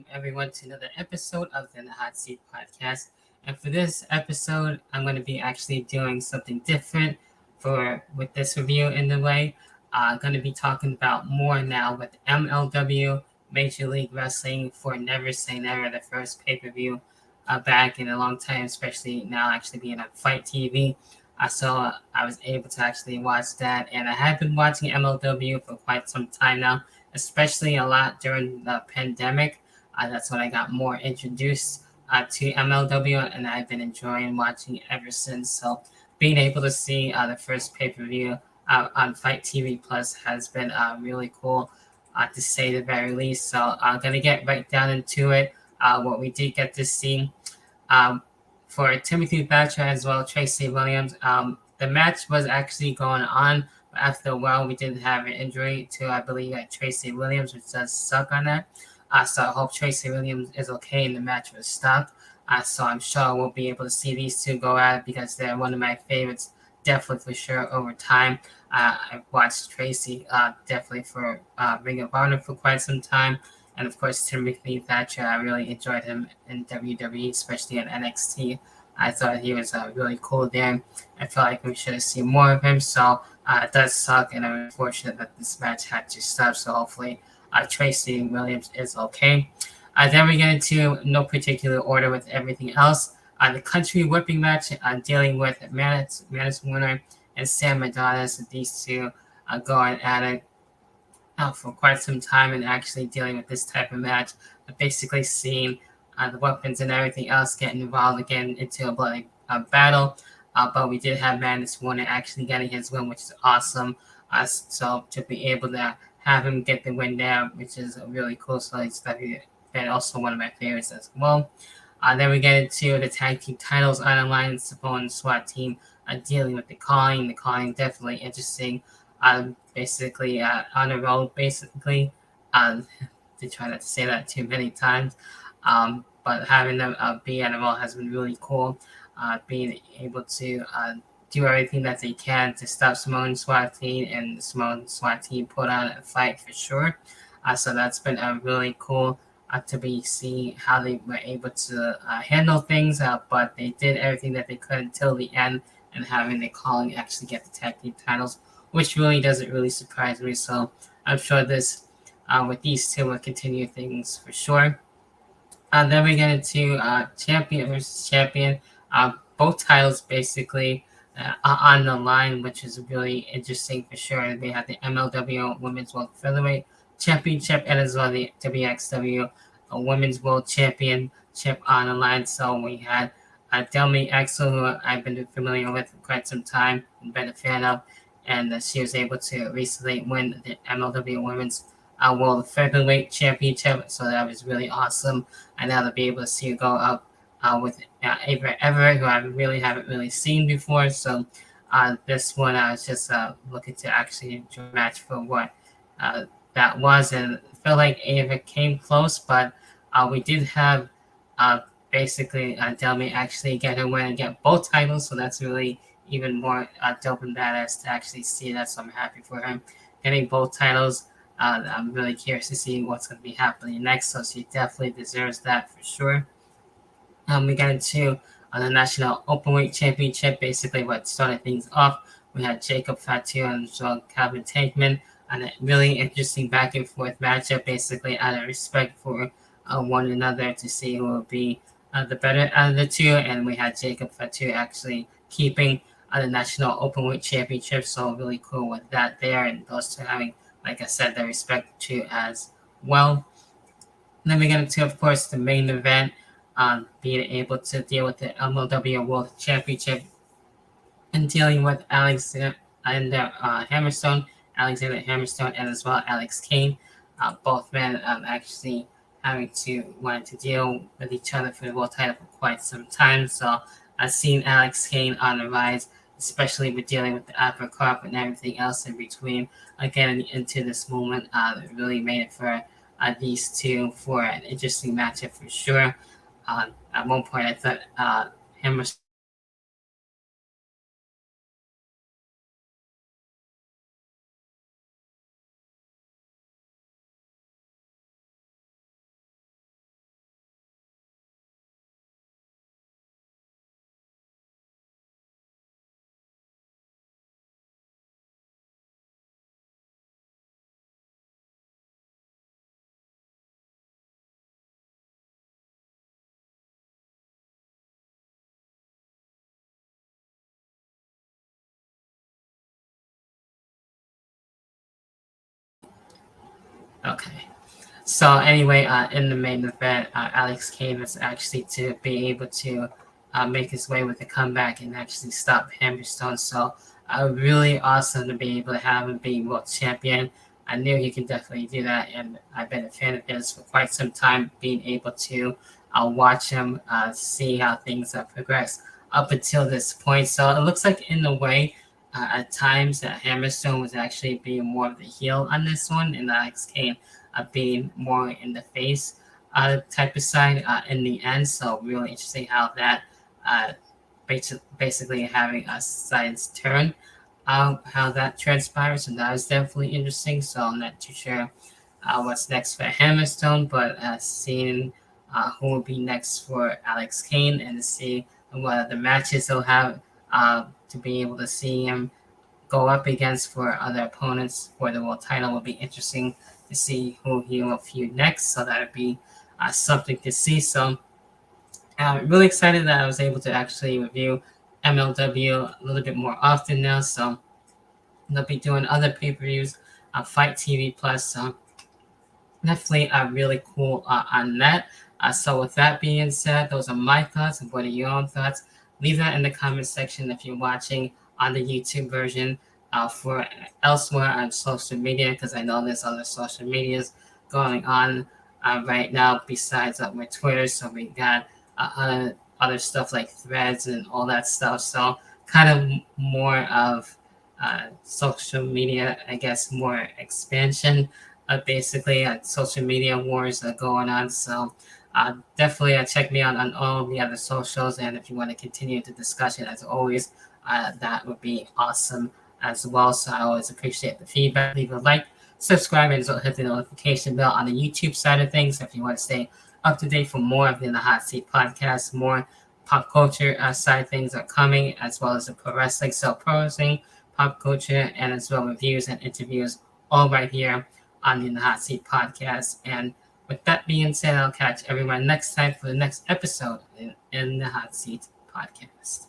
welcome everyone to another episode of the Hot Seat Podcast. And for this episode, I'm going to be actually doing something different for with this review in the way. I'm going to be talking about more now with MLW, Major League Wrestling for Never Say Never, the first pay-per-view back in a long time, especially now actually being on Fight TV. So I was able to actually watch that, and I have been watching MLW for quite some time now, especially a lot during the pandemic. That's when I got more introduced to MLW, and I've been enjoying watching it ever since. So being able to see the first pay per view on Fight TV Plus has been really cool, to say the very least. So I'm gonna get right down into it. What we did get to see. Um, for Timothy Thatcher as well, Tracy Williams. The match was actually going on, but after a while, we did have an injury to, I believe, Tracy Williams, which does suck on that. So I hope Tracy Williams is okay and the match was stopped. So I'm sure we'll be able to see these two go at it because they're one of my favorites, definitely for sure over time. I've watched Tracy definitely for Ring of Honor for quite some time. And of course, Timothy Thatcher, I really enjoyed him in WWE, especially in NXT. I thought he was really cool there. I felt like we should have seen more of him. So it does suck, and I'm unfortunate that this match had to stop. So hopefully, Tracy Williams is okay. Then we get into no particular order with everything else. The country whipping match, dealing with Manus Warner and Sam Adonis. These two going at it for quite some time and actually dealing with this type of match. Basically, seeing the weapons and everything else getting involved again into a bloody battle. But we did have Madness Warner actually getting his win, which is awesome. So to be able to have him get the win there, which is really cool. So it's been also one of my favorites as well. Then we get into the tag team titles on the line. Sapone and SWAT team dealing with the calling. The calling definitely interesting. Basically on a roll, basically. To try not to say that too many times. But having them be on a roll has been really cool. Being able to do everything that they can to stop Simone SWAT team and Simone SWAT team put on a fight for sure. So that's been really cool to be seeing how they were able to handle things, but they did everything that they could until the end, and having the calling actually get the tag team titles, which really doesn't really surprise me. So I'm sure this with these two will continue things for sure. Then we get into champion versus champion. Both titles basically on the line, which is really interesting for sure. They have the MLW Women's World Featherweight Championship and as well the WXW Women's World Championship on the line. So we had Delmy Axel, who I've been familiar with for quite some time and been a fan of, and she was able to recently win the MLW Women's World Featherweight Championship. So that was really awesome. And now to be able to see her go up with Ava Everett, who I really haven't really seen before. So this one, I was just looking to actually enjoy a match for what that was, and I feel like Ava came close, but we did have basically Delmy actually get her win and get both titles, so that's really even more dope and badass to actually see that. So I'm happy for her getting both titles. I'm really curious to see what's going to be happening next, so she definitely deserves that for sure. We got into the National Openweight Championship, basically what started things off. We had Jacob Fatu and Jean Calvin Tankman, and a really interesting back and forth matchup, basically out of respect for one another to see who will be the better out of the two. And we had Jacob Fatu actually keeping the National Openweight Championship, so really cool with that there, and those two having, like I said, the respect to as well. And then we get into, of course, the main event, being able to deal with the MLW World Championship and dealing with Alexander Hammerstone, Alexander Hammerstone, and as well Alex Kane. Both men actually having to wanting to deal with each other for the world title for quite some time. So I've seen Alex Kane on the rise, especially with dealing with the uppercut and everything else in between. Getting into this moment, really made it for these two for an interesting matchup for sure. At one point, I thought Hammerstone Okay. So anyway, in the main event, Alex Kane was actually to be able to make his way with a comeback and actually stop Hammerstone. So really awesome to be able to have him be world champion. I knew he could definitely do that, and I've been a fan of his for quite some time. Being able to watch him, see how things have progressed up until this point. So it looks like in a way. At times, that Hammerstone was actually being more of the heel on this one, and Alex Kane being more in the face type of side in the end. So really interesting how that uh, basically having a sides turn, how that transpires. And that was definitely interesting. So I'm not too sure what's next for Hammerstone, but seeing who will be next for Alex Kane and to see what the matches he'll have to be able to see him go up against for other opponents for the world title will be interesting to see who he will feud next. So that would be something to see. So I'm really excited that I was able to actually review MLW a little bit more often now. So they'll be doing other pay-per-views, Fight TV Plus. So definitely really cool on that. So with that being said, those are my thoughts. And what are your own thoughts? Leave that in the comment section if you're watching on the YouTube version. For elsewhere on social media, because I know there's other social medias going on right now besides with Twitter. So we got other stuff like Threads and all that stuff. So kind of more of social media, I guess, more expansion basically social media wars going on. So definitely check me out on all the other socials. And if you want to continue the discussion, as always, that would be awesome as well. So I always appreciate the feedback. Leave a like, subscribe, and hit the notification bell on the YouTube side of things if you want to stay up to date for more of the Hot Seat podcast. More pop culture side things are coming, as well as the pro wrestling, so pro wrestling, pop culture, and as well reviews and interviews, all right here on the Hot Seat podcast. And with that being said, I'll catch everyone next time for the next episode in the Hot Seat podcast.